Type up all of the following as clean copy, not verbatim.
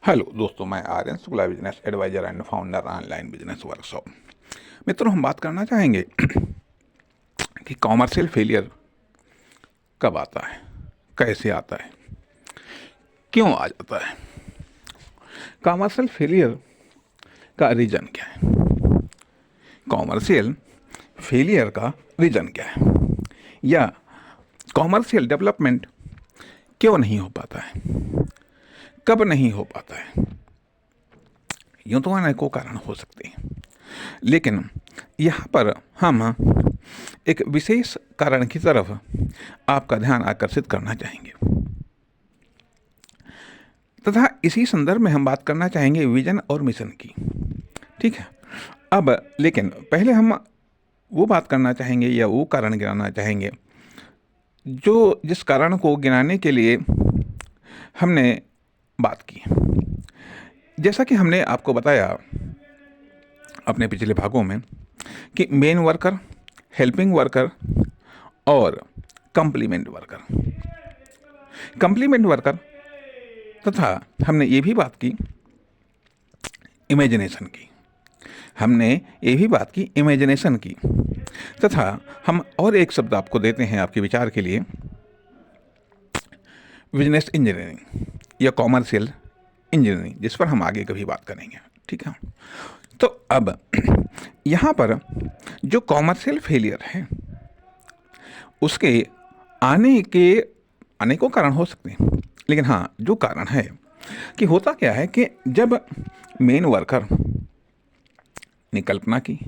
Hello दोस्तों, मैं Aryan Shukla, business advisor and founder online business workshop. मित्रों, हम बात करना चाहेंगे कि कॉमर्शियल फेलियर कब आता है, कैसे आता है, क्यों आ जाता है। कॉमर्शियल फेलियर का रीज़न क्या है, कॉमर्शियल फेलियर का रीज़न क्या है, या कॉमर्शियल डेवलपमेंट क्यों नहीं हो पाता है, कब नहीं हो पाता है। यूँ तो अनेकों कारण हो सकते हैं, लेकिन यहाँ पर हम एक विशेष कारण की तरफ आपका ध्यान आकर्षित करना चाहेंगे, तथा इसी संदर्भ में हम बात करना चाहेंगे विजन और मिशन की। ठीक है। अब लेकिन पहले हम वो बात करना चाहेंगे या वो कारण गिनाना चाहेंगे जो जिस कारण को गिनाने के लिए हमने बात की। जैसा कि हमने आपको बताया अपने पिछले भागों में कि मेन वर्कर, हेल्पिंग वर्कर और कंप्लीमेंट वर्कर। कंप्लीमेंट वर्कर तथा हमने ये भी बात की इमेजिनेशन की, हमने ये भी बात की इमेजिनेशन की, तथा हम और एक शब्द आपको देते हैं आपके विचार के लिए, बिजनेस इंजीनियरिंग या कॉमर्शियल इंजीनियरिंग, जिस पर हम आगे कभी बात करेंगे। ठीक है। तो अब यहाँ पर जो कॉमर्शियल फेलियर है उसके आने के अनेकों कारण हो सकते हैं, लेकिन हाँ, जो कारण है कि होता क्या है कि जब मेन वर्कर ने कल्पना की,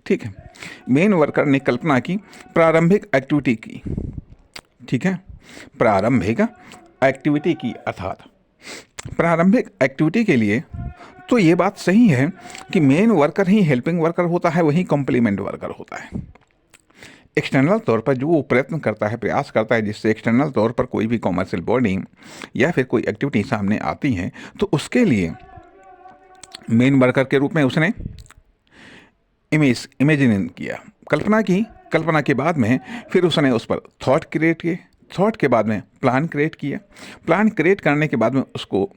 ठीक है, मेन वर्कर ने कल्पना की प्रारंभिक एक्टिविटी की, ठीक है, प्रारंभिक एक्टिविटी की, अर्थात प्रारंभिक एक्टिविटी के लिए तो ये बात सही है कि मेन वर्कर ही हेल्पिंग वर्कर होता है, वही कॉम्प्लीमेंट वर्कर होता है। एक्सटर्नल तौर पर जो वो प्रयत्न करता है, प्रयास करता है, जिससे एक्सटर्नल तौर पर कोई भी कॉमर्शियल बॉडी या फिर कोई एक्टिविटी सामने आती है, तो उसके लिए मेन वर्कर के रूप में उसने इमेजिन किया, कल्पना की, कल्पना के बाद में फिर उसने उस पर थॉट क्रिएट किए, थॉट के बाद में प्लान क्रिएट किया, प्लान क्रिएट करने के बाद में उसको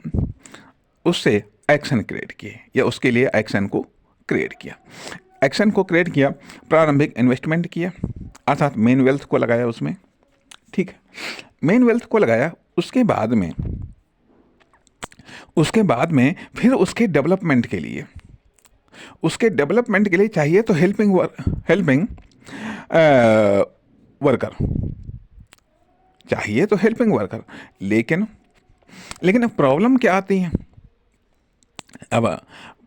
उससे एक्शन क्रिएट किए या उसके लिए एक्शन को क्रिएट किया, एक्शन को क्रिएट किया, प्रारंभिक इन्वेस्टमेंट किया, अर्थात मेन वेल्थ को लगाया उसमें। ठीक है, मेन वेल्थ को लगाया, उसके बाद में फिर उसके डेवलपमेंट के लिए, चाहिए तो हेल्पिंग वर्कर, चाहिए तो हेल्पिंग वर्कर, लेकिन प्रॉब्लम क्या आती है। अब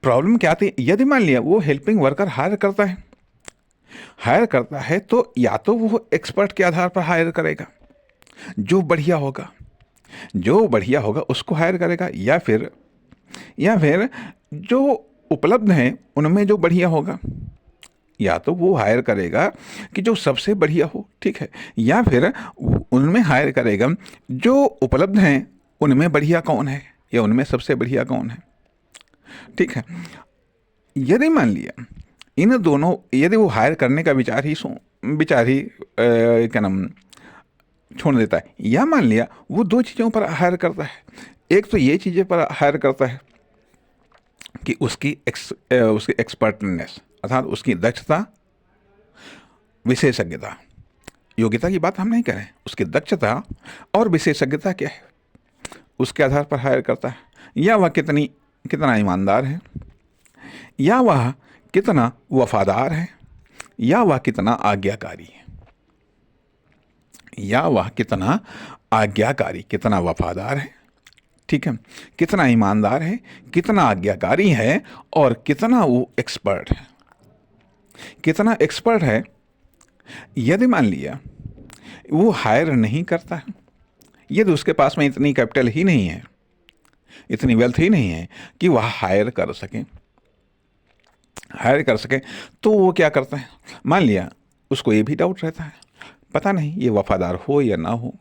प्रॉब्लम क्या आती है, यदि मान लिया वो हेल्पिंग वर्कर हायर करता है तो या तो वो एक्सपर्ट के आधार पर हायर करेगा, जो बढ़िया होगा उसको हायर करेगा, या फिर जो उपलब्ध हैं उनमें जो बढ़िया होगा, या तो वो हायर करेगा कि जो सबसे बढ़िया हो, ठीक है, या फिर उनमें हायर करेगा जो उपलब्ध हैं उनमें बढ़िया कौन है या उनमें सबसे बढ़िया कौन है। ठीक है। यदि मान लिया इन दोनों, यदि वो हायर करने का विचार ही क्या नाम छोड़ देता है, या मान लिया वो दो चीज़ों पर हायर करता है, एक तो ये चीज़ें पर हायर करता है कि उसकी एक्सपर्टनेस, अर्थात उसकी दक्षता, विशेषज्ञता, योग्यता की बात हम नहीं करें, उसकी दक्षता और विशेषज्ञता क्या है उसके आधार पर हायर करता है, या वह कितना ईमानदार है, या वह कितना वफादार है, या वह कितना आज्ञाकारी है, कितना वफादार है, ठीक है, कितना ईमानदार है, कितना आज्ञाकारी है, और कितना वो एक्सपर्ट है। यदि मान लिया वो हायर नहीं करता है, यदि उसके पास में इतनी कैपिटल ही नहीं है, इतनी वेल्थ ही नहीं है कि वह हायर कर सके, तो वो क्या करता है, मान लिया उसको ये भी डाउट रहता है, पता नहीं ये वफादार हो या ना हो,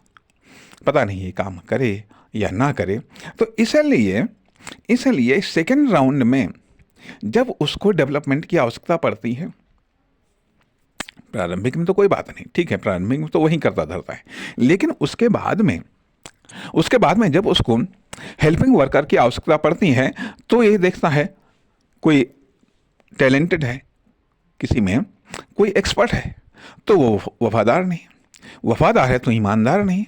पता नहीं ये काम करे या ना करे, तो इसलिए सेकेंड राउंड में जब उसको डेवलपमेंट की आवश्यकता पड़ती है, प्रारंभिक में तो कोई बात नहीं, ठीक है, प्रारंभिक में तो वही करता धरता है, लेकिन उसके बाद में उसके बाद में जब उसको हेल्पिंग वर्कर की आवश्यकता पड़ती है तो ये देखता है कोई टैलेंटेड है, किसी में कोई एक्सपर्ट है तो वो वफादार नहीं, वफादार है तो ईमानदार नहीं,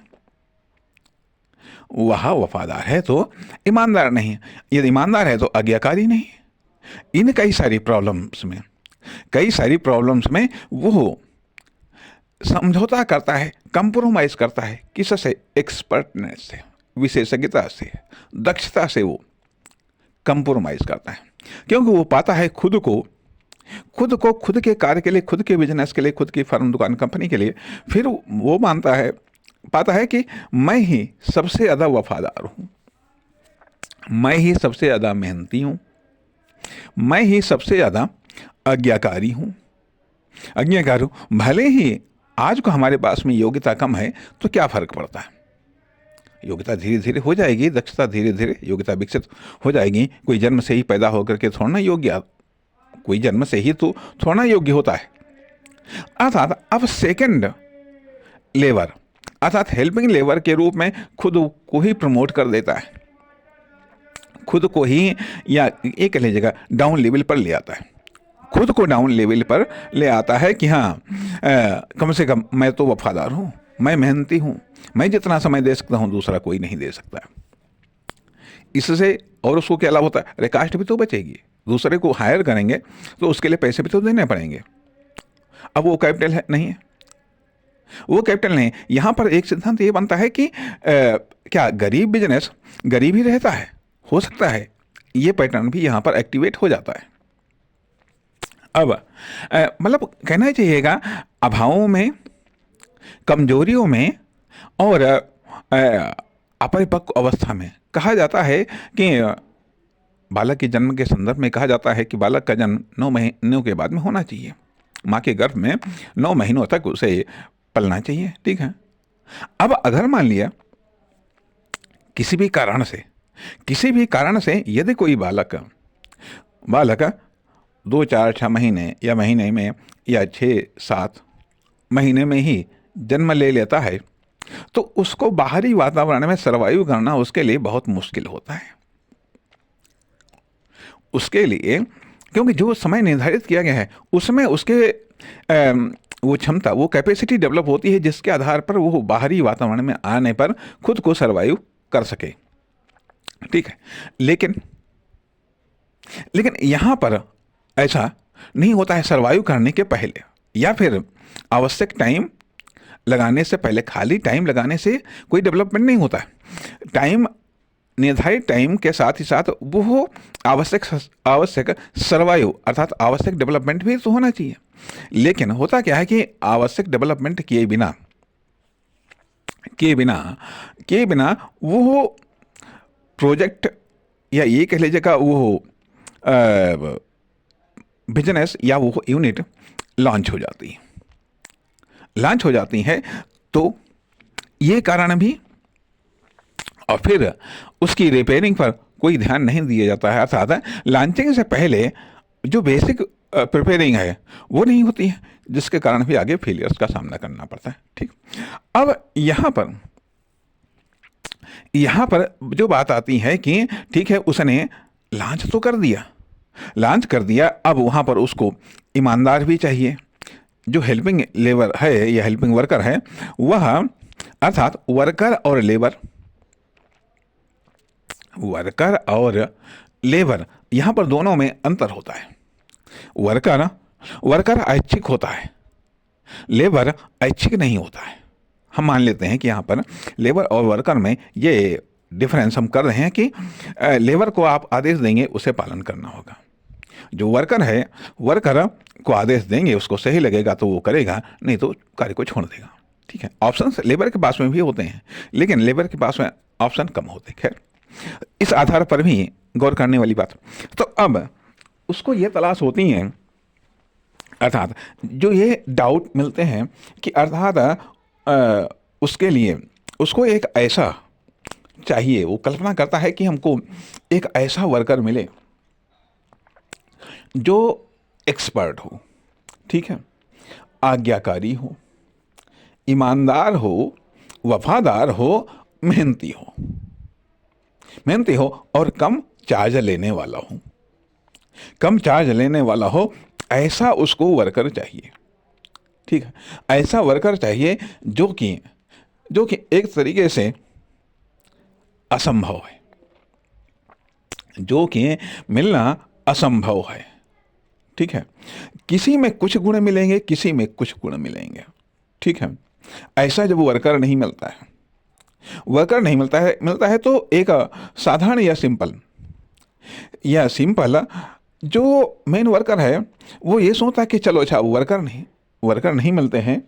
वह वफादार है तो ईमानदार नहीं, यदि ईमानदार है तो आज्ञाकारी नहीं। इन कई सारी प्रॉब्लम्स में वो समझौता करता है, कंप्रोमाइज करता है, किससे? एक्सपर्टनेस से, विशेषज्ञता से, दक्षता से वो कंप्रोमाइज करता है, क्योंकि वो पाता है खुद के कार्य के लिए, खुद के बिजनेस के लिए, खुद की फर्म, दुकान, कंपनी के लिए, फिर वो पाता है कि मैं ही सबसे ज़्यादा वफादार हूँ, मैं ही सबसे ज़्यादा मेहनती हूँ, मैं ही सबसे ज़्यादा आज्ञाकारी हूँ। भले ही आज को हमारे पास में योग्यता कम है तो क्या फ़र्क पड़ता है, योग्यता धीरे धीरे हो जाएगी, दक्षता धीरे धीरे, योग्यता विकसित हो जाएगी। कोई जन्म से ही पैदा होकर के थोड़ा ना योग्य होता है। अर्थात अब सेकंड लेवर अर्थात हेल्पिंग लेवर के रूप में खुद को ही प्रमोट कर देता है, खुद को ही, या एक लीजिएगा, डाउन लेवल पर ले आता है, खुद को डाउन लेवल पर ले आता है कि हाँ कम से कम मैं तो वफादार हूँ, मैं मेहनती हूँ, मैं जितना समय दे सकता हूँ दूसरा कोई नहीं दे सकता। इससे और उसको क्या लाभ होता है? अरे कास्ट भी तो बचेगी, दूसरे को हायर करेंगे तो उसके लिए पैसे भी तो देने पड़ेंगे। अब वो कैपिटल नहीं है, वो कैपिटल नहीं। यहाँ पर एक सिद्धांत ये बनता है कि क्या गरीब बिजनेस गरीब ही रहता है? हो सकता है ये पैटर्न भी यहाँ पर एक्टिवेट हो जाता है। अब मतलब कहना चाहिएगा, अभावों में, कमजोरियों में और अपरिपक्व अवस्था में कहा जाता है कि बालक के जन्म के संदर्भ में कहा जाता है कि बालक का जन्म 9 महीनों के बाद में होना चाहिए, माँ के गर्भ में 9 महीनों तक उसे पलना चाहिए, ठीक है। अब अगर मान लिया किसी भी कारण से यदि कोई बालक 2, 4, 6 महीने या महीने में या 6-7 महीने में ही जन्म ले लेता है तो उसको बाहरी वातावरण में सर्वाइव करना उसके लिए बहुत मुश्किल होता है। उसके लिए, क्योंकि जो समय निर्धारित किया गया है उसमें उसके वो क्षमता, वो कैपेसिटी डेवलप होती है जिसके आधार पर वो बाहरी वातावरण में आने पर खुद को सर्वाइव कर सके, ठीक है। लेकिन यहाँ पर ऐसा नहीं होता है। सर्वाइव करने के पहले या फिर आवश्यक टाइम लगाने से पहले, खाली टाइम लगाने से कोई डेवलपमेंट नहीं होता है। निर्धारित टाइम के साथ ही साथ वो आवश्यक सर्वाइव अर्थात आवश्यक डेवलपमेंट भी तो होना चाहिए। लेकिन होता क्या है कि आवश्यक डेवलपमेंट किए बिना वो प्रोजेक्ट या ये कह लीजिएगा वो बिजनेस या वो यूनिट लॉन्च हो जाती है तो ये कारण भी, और फिर उसकी रिपेयरिंग पर कोई ध्यान नहीं दिया जाता है। अर्थात लॉन्चिंग से पहले जो बेसिक प्रिपेयरिंग है वो नहीं होती है, जिसके कारण भी आगे फेलियर्स का सामना करना पड़ता है, ठीक। अब यहाँ पर जो बात आती है कि ठीक है, उसने लॉन्च कर दिया, अब वहाँ पर उसको ईमानदार भी चाहिए। जो हेल्पिंग लेबर है या हेल्पिंग वर्कर है वह, अर्थात वर्कर और लेबर यहाँ पर दोनों में अंतर होता है। वर्कर ऐच्छिक होता है, लेबर ऐच्छिक नहीं होता है। हम मान लेते हैं कि यहाँ पर लेबर और वर्कर में ये डिफरेंस हम कर रहे हैं कि लेबर को आप आदेश देंगे उसे पालन करना होगा। जो वर्कर को आदेश देंगे उसको सही लगेगा तो वो करेगा, नहीं तो कार्य को छोड़ देगा, ठीक है। ऑप्शंस लेबर के पास में भी होते हैं लेकिन लेबर के पास में ऑप्शन कम होते हैं। खैर, इस आधार पर भी गौर करने वाली बात। तो अब उसको ये तलाश होती है, अर्थात जो ये डाउट मिलते हैं कि अर्थात उसके लिए उसको एक ऐसा चाहिए, वो कल्पना करता है कि हमको एक ऐसा वर्कर मिले जो एक्सपर्ट हो, ठीक है, आज्ञाकारी हो, ईमानदार हो, वफादार हो, मेहनती हो, मेहनती हो और कम चार्ज लेने वाला हो, कम चार्ज लेने वाला हो, ऐसा उसको वर्कर चाहिए। ठीक है, ऐसा वर्कर चाहिए जो कि एक तरीके से असंभव है, जो कि मिलना असंभव है। ठीक है, किसी में कुछ गुण मिलेंगे, किसी में कुछ गुण मिलेंगे। ठीक है, ऐसा जब वर्कर नहीं मिलता है, वर्कर नहीं मिलता है तो एक साधारण या सिंपल जो मेन वर्कर है वो ये सोचता है कि चलो अच्छा वर्कर नहीं मिलते हैं,